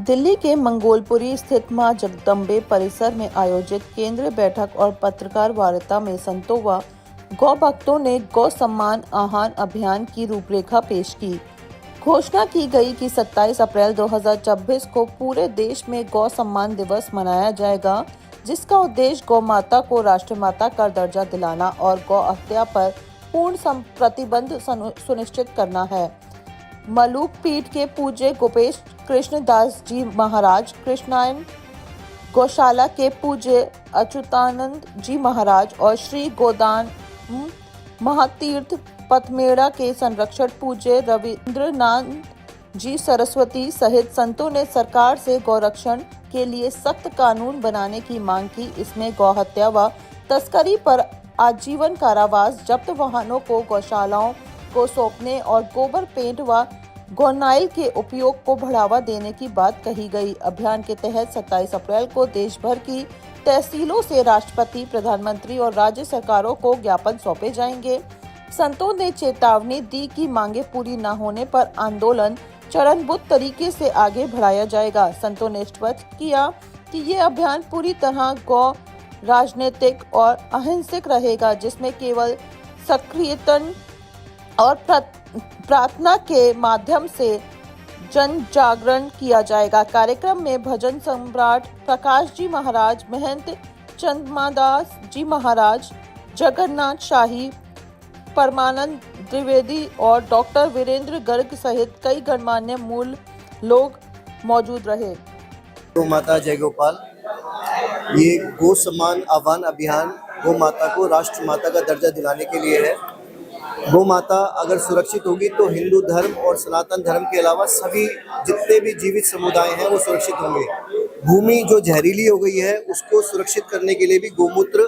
दिल्ली के मंगोलपुरी स्थित मां जगदम्बे परिसर में आयोजित केंद्रीय बैठक और पत्रकार वार्ता में संतों व गौ भक्तों ने गौ सम्मान आह्वान अभियान की रूपरेखा पेश की। घोषणा की गई कि 27 अप्रैल 2026 को पूरे देश में गौ सम्मान दिवस मनाया जाएगा, जिसका उद्देश्य गौ माता को राष्ट्रमाता का दर्जा दिलाना और गौ हत्या पर पूर्ण प्रतिबंध सुनिश्चित करना है। मलूक पीठ के पूज्य गोपेश कृष्णदास जी महाराज, कृष्णायन गौशाला के पूज्य अच्युतानंद जी महाराज और श्री गोदान महातीर्थ पथमेड़ा के संरक्षक पूज्य रविंद्रनाथ जी सरस्वती सहित संतों ने सरकार से गौरक्षण के लिए सख्त कानून बनाने की मांग की। इसमें गौ हत्या व तस्करी पर आजीवन कारावास, जब्त वाहनों को गौशालाओं को सौंपने और गोबर पेंट व गोनाइल के उपयोग को बढ़ावा देने की बात कही गई। अभियान के तहत 27 अप्रैल को देश भर की तहसीलों से राष्ट्रपति, प्रधानमंत्री और राज्य सरकारों को ज्ञापन सौंपे जाएंगे। संतों ने चेतावनी दी कि मांगे पूरी न होने पर आंदोलन चरणबद्ध तरीके से आगे बढ़ाया जाएगा। संतों ने स्पष्ट किया कि ये अभियान पूरी तरह गौ राजनीतिक और अहिंसक रहेगा, जिसमें केवल सक्रियतन और प्रार्थना के माध्यम से जन जागरण किया जाएगा। कार्यक्रम में भजन सम्राट प्रकाश जी महाराज, महंत चंद्रमादास जी महाराज, जगन्नाथ शाही, परमानंद द्विवेदी और डॉक्टर वीरेंद्र गर्ग सहित कई गणमान्य मूल लोग मौजूद रहे। गौ माता जय गोपाल। ये गौ सम्मान आह्वान अभियान गौ माता को राष्ट्र माता का दर्जा दिलाने के लिए है। गौ माता अगर सुरक्षित होगी तो हिंदू धर्म और सनातन धर्म के अलावा सभी जितने भी जीवित समुदाय हैं वो सुरक्षित होंगे। भूमि जो जहरीली हो गई है उसको सुरक्षित करने के लिए भी गौमूत्र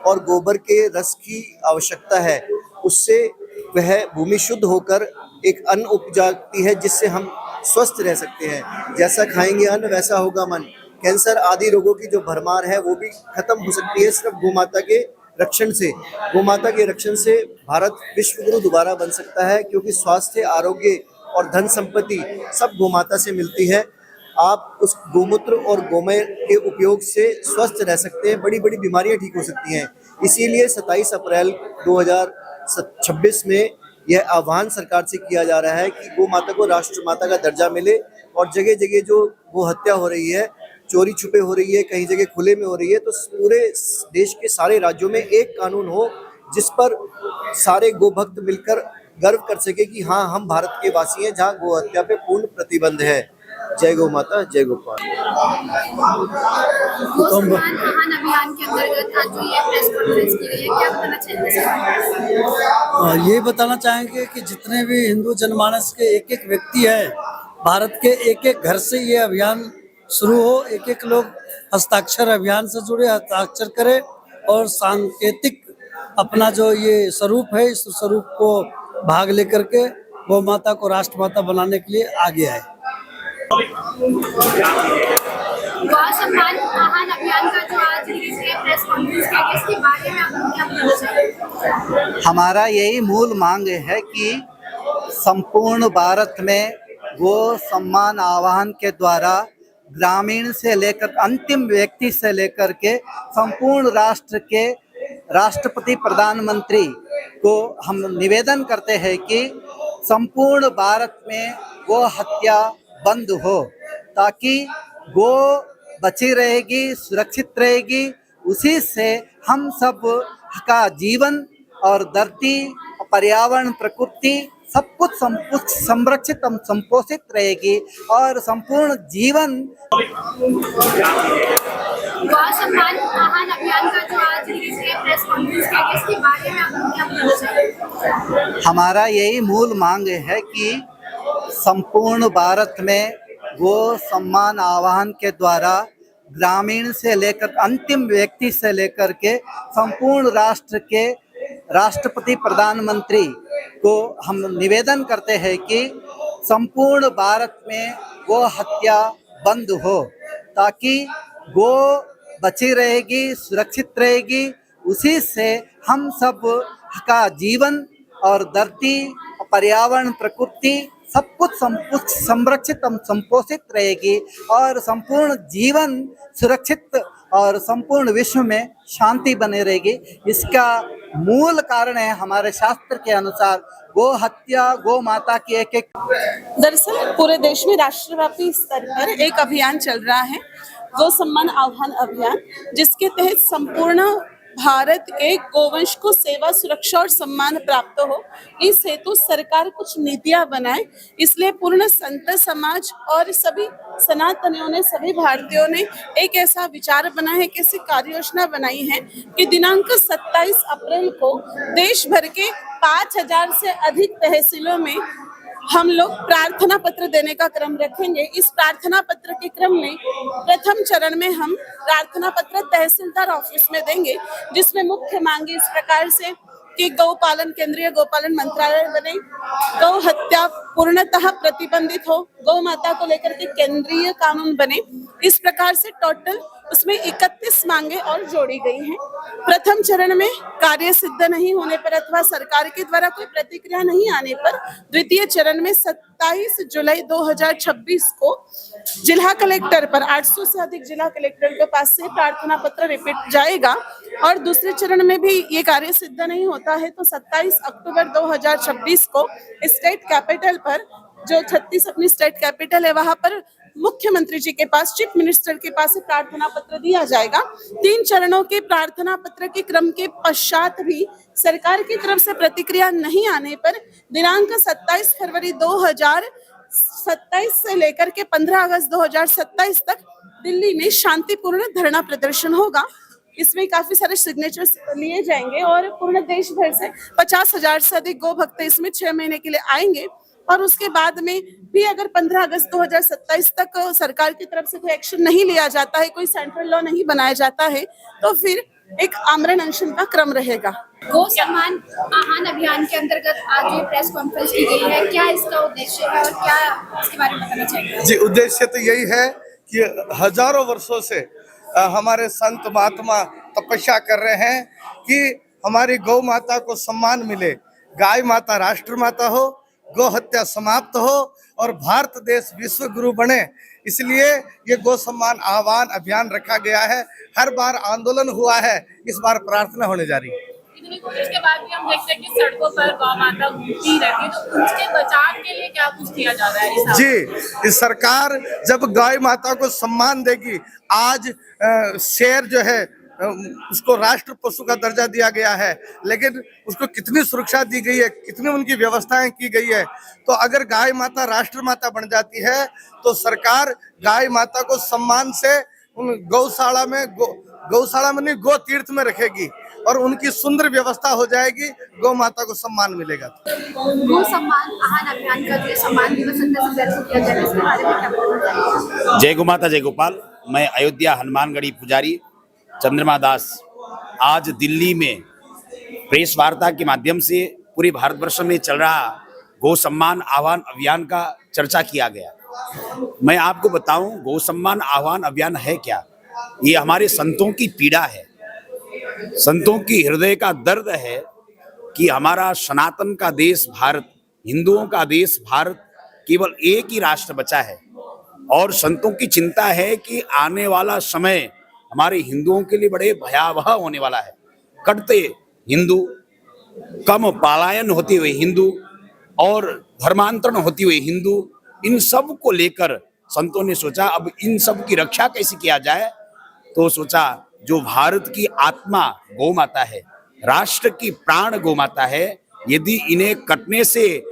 और गोबर के रस की आवश्यकता है। उससे वह भूमि शुद्ध होकर एक अन्न उपजाती है जिससे हम स्वस्थ रह सकते हैं। जैसा खाएंगे अन्न वैसा होगा मन। कैंसर आदि रोगों की जो भरमार है वो भी खत्म हो सकती है सिर्फ गोमाता के रक्षण से। गोमाता के रक्षण से भारत विश्व गुरु दोबारा बन सकता है, क्योंकि स्वास्थ्य, आरोग्य और धन संपत्ति सब गोमाता से मिलती है। आप उस गोमूत्र और गोमय के उपयोग से स्वस्थ रह सकते हैं, बड़ी बड़ी बीमारियां ठीक हो सकती हैं। इसीलिए 27 अप्रैल 2026 में यह आह्वान सरकार से किया जा रहा है कि गो माता को राष्ट्रमाता का दर्जा मिले और जगह जगह जो गो हत्या हो रही है, चोरी छुपे हो रही है, कहीं जगह खुले में हो रही है, तो पूरे देश के सारे राज्यों में एक कानून हो जिस पर सारे गो भक्त मिलकर गर्व कर सके कि हाँ, हम भारत के वासी हैं जहाँ गो हत्या पे पूर्ण प्रतिबंध है। जय गौ माता, जय गोपाल। अभियान के अंतर्गत आज जो ये प्रेस कॉन्फ्रेंस की गई है, क्या बताना चाहेंगे? ये बताना चाहेंगे कि जितने भी हिंदू जनमानस के एक एक व्यक्ति है, भारत के एक एक घर से ये अभियान शुरू हो, एक एक लोग हस्ताक्षर अभियान से जुड़े, हस्ताक्षर करें और सांकेतिक अपना जो ये स्वरूप है, इस स्वरूप को भाग लेकर के गौ माता को राष्ट्रमाता बनाने के लिए आगे आए। गौ सम्मान आह्वान अभियान का जो आज प्रेस कॉन्फ्रेंस किया गया, इसके बारे में आप क्या बताना चाहेंगे? हमारा यही मूल मांग है कि संपूर्ण भारत में गो सम्मान आह्वान के द्वारा ग्रामीण से लेकर अंतिम व्यक्ति से लेकर के संपूर्ण राष्ट्र के राष्ट्रपति, प्रधानमंत्री को हम निवेदन करते हैं कि संपूर्ण भारत में गो हत्या बंद हो, ताकि गो बची रहेगी, सुरक्षित रहेगी। उसी से हम सब का जीवन और धरती, पर्यावरण, प्रकृति सब कुछ संरक्षित और संपोषित रहेगी और संपूर्ण जीवन। गौ सम्मान आह्वान अभियान का जो आज प्रेस कॉन्फ्रेंस किया गया, इसके बारे में आप क्या बताना चाहेंगे? हमारा यही मूल मांग है कि संपूर्ण भारत में गो सम्मान आह्वान के द्वारा ग्रामीण से लेकर अंतिम व्यक्ति से लेकर के संपूर्ण राष्ट्र के राष्ट्रपति, प्रधानमंत्री को हम निवेदन करते हैं कि संपूर्ण भारत में गो हत्या बंद हो, ताकि गो बची रहेगी, सुरक्षित रहेगी। उसी से हम सब का जीवन और धरती, पर्यावरण, प्रकृति सब कुछ संरक्षित संपोषित रहेगी और संपूर्ण जीवन सुरक्षित और संपूर्ण विश्व में शांति बनी रहेगी। इसका मूल कारण है हमारे शास्त्र के अनुसार गो हत्या, गो माता की एक दरअसल पूरे देश में राष्ट्रव्यापी स्तर पर एक अभियान चल रहा है, गो सम्मान आह्वान अभियान, जिसके तहत संपूर्ण भारत के गोवंश को सेवा, सुरक्षा और सम्मान प्राप्त हो, इस हेतु सरकार कुछ नीतियां बनाए। इसलिए पूर्ण संत समाज और सभी सनातनियों ने, सभी भारतीयों ने एक ऐसा विचार बना है, कैसी कार्य योजना बनाई है कि दिनांक 27 अप्रैल को देश भर के 5000 से अधिक तहसीलों में हम लोग प्रार्थना पत्र देने का क्रम रखेंगे। इस प्रार्थना पत्र के क्रम में प्रथम चरण में हम प्रार्थना पत्र तहसीलदार ऑफिस में देंगे, जिसमें मुख्य मांगे इस प्रकार से कि गौपालन, केंद्रीय गौपालन मंत्रालय बने, गौ हत्या पूर्णतः प्रतिबंधित हो, गौ माता को लेकर के केंद्रीय कानून बने। इस प्रकार से टोटल उसमें 31 मांगे और जोड़ी गई हैं। प्रथम चरण में कार्य सिद्ध नहीं होने पर अथवा सरकार के द्वारा कोई प्रतिक्रिया नहीं आने पर द्वितीय चरण में 27 जुलाई 2026 को जिला कलेक्टर पर 800 से अधिक जिला कलेक्टर के पास से प्रार्थना पत्र रिपीट जाएगा। और दूसरे चरण में भी ये कार्य सिद्ध नहीं होता है तो 27 अक्टूबर 2026 को स्टेट कैपिटल पर, जो 36 अपनी स्टेट कैपिटल है, वहां पर मुख्यमंत्री जी के पास, चीफ मिनिस्टर के पास से प्रार्थना पत्र दिया जाएगा। 3 चरणों के प्रार्थना पत्र के क्रम के पश्चात भी सरकार की तरफ से प्रतिक्रिया नहीं आने पर दिनांक 27 फरवरी 2027 से लेकर के 15 अगस्त 2027 तक दिल्ली में शांतिपूर्ण धरना प्रदर्शन होगा। इसमें काफी सारे सिग्नेचर्स लिए जाएंगे और पूर्ण देश भर से 50,000 से अधिक गौ भक्त इसमें 6 महीने के लिए आएंगे। और उसके बाद में भी अगर 15 अगस्त 2027 तक सरकार की तरफ से कोई एक्शन नहीं लिया जाता है, कोई सेंट्रल लॉ नहीं बनाया जाता है, तो फिर एक आमरण अनशन का क्रम रहेगा। गो सम्मान आह्वान अभियान के अंतर्गत आज ये प्रेस कॉन्फ्रेंस की गई है, क्या इसका उद्देश्य है और क्या इसके बारे में बताना चाहिए? जी, उद्देश्य तो यही है कि हजारों वर्षों से हमारे संत महात्मा तपस्या कर रहे हैं कि हमारी गौ माता को सम्मान मिले, गाय माता राष्ट्र माता हो, गौ हत्या समाप्त हो और भारत देश विश्व गुरु बने। इसलिए ये गौ सम्मान आह्वान अभियान रखा गया है। हर बार आंदोलन हुआ है, इस बार प्रार्थना होने जा रही है। इतनी कोशिश के बाद भी हम देखते हैं कि सड़कों पर गौ माता घूमती रहती है, तो उसके बचाव के लिए क्या कुछ किया जा रहा है? जी, इस सरकार जब गाय माता को सम्मान देगी, आज शेर जो है उसको राष्ट्र पशु का दर्जा दिया गया है, लेकिन उसको कितनी सुरक्षा दी गई है, कितनी उनकी व्यवस्थाएं की गई है। तो अगर गाय माता राष्ट्र माता बन जाती है तो सरकार गाय माता को सम्मान से उन गौशाला में नहीं, गो तीर्थ में रखेगी और उनकी सुंदर व्यवस्था हो जाएगी, गौ माता को सम्मान मिलेगा। गो सम्मान आह्वान अभियान का जो सम्मान दिवस 27 अप्रैल को किया जाएगा, इसके बारे में क्या बताना चाहिए? जय गौ माता, जय गोपाल। मैं अयोध्या हनुमानगढ़ी पुजारी चंद्रमा दास आज दिल्ली में प्रेस वार्ता के माध्यम से पूरे भारतवर्ष में चल रहा गौ सम्मान आह्वान अभियान का चर्चा किया गया। मैं आपको बताऊं, गौ सम्मान आह्वान अभियान है क्या? ये हमारे संतों की पीड़ा है, संतों की हृदय का दर्द है कि हमारा सनातन का देश भारत, हिंदुओं का देश भारत, केवल एक ही राष्ट्र बचा है। और संतों की चिंता है कि आने वाला समय हमारे हिंदुओं के लिए बड़े भयावह होने वाला है। कटते हिंदू, कम पलायन होते हुए हिंदू और धर्मांतरण होती हुई हिंदू, इन सब को लेकर संतों ने सोचा अब इन सब की रक्षा कैसे किया जाए। तो सोचा जो भारत की आत्मा गौ माता है, राष्ट्र की प्राण गौ माता है, यदि इन्हें कटने से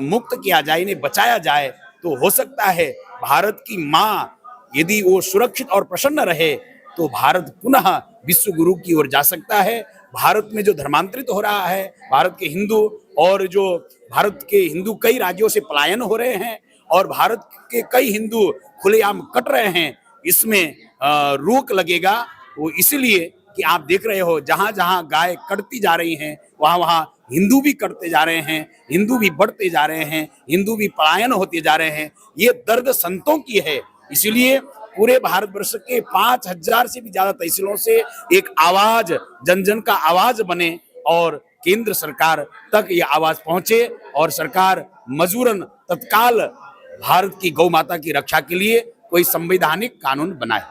मुक्त किया जाए, इन्हें बचाया जाए, तो हो सकता है भारत की माँ यदि वो सुरक्षित और प्रसन्न रहे तो भारत पुनः विश्व गुरु की ओर जा सकता है। भारत में जो धर्मांतरित हो रहा है भारत के हिंदू, और जो भारत के हिंदू कई राज्यों से पलायन हो रहे हैं और भारत के कई हिंदू खुलेआम कट रहे हैं, इसमें रोक लगेगा। वो इसलिए कि आप देख रहे हो जहां जहां गाय कटती जा रही हैं वहां वहां हिंदू भी कटते जा रहे हैं, हिंदू भी बढ़ते जा रहे हैं, हिंदू भी पलायन होते जा रहे हैं। ये दर्द संतों की है। इसलिए पूरे भारतवर्ष के 5000 से भी ज्यादा तहसीलों से एक आवाज, जन जन का आवाज बने और केंद्र सरकार तक ये आवाज पहुंचे और सरकार मजबूरन तत्काल भारत की गौ माता की रक्षा के लिए कोई संवैधानिक कानून बनाए।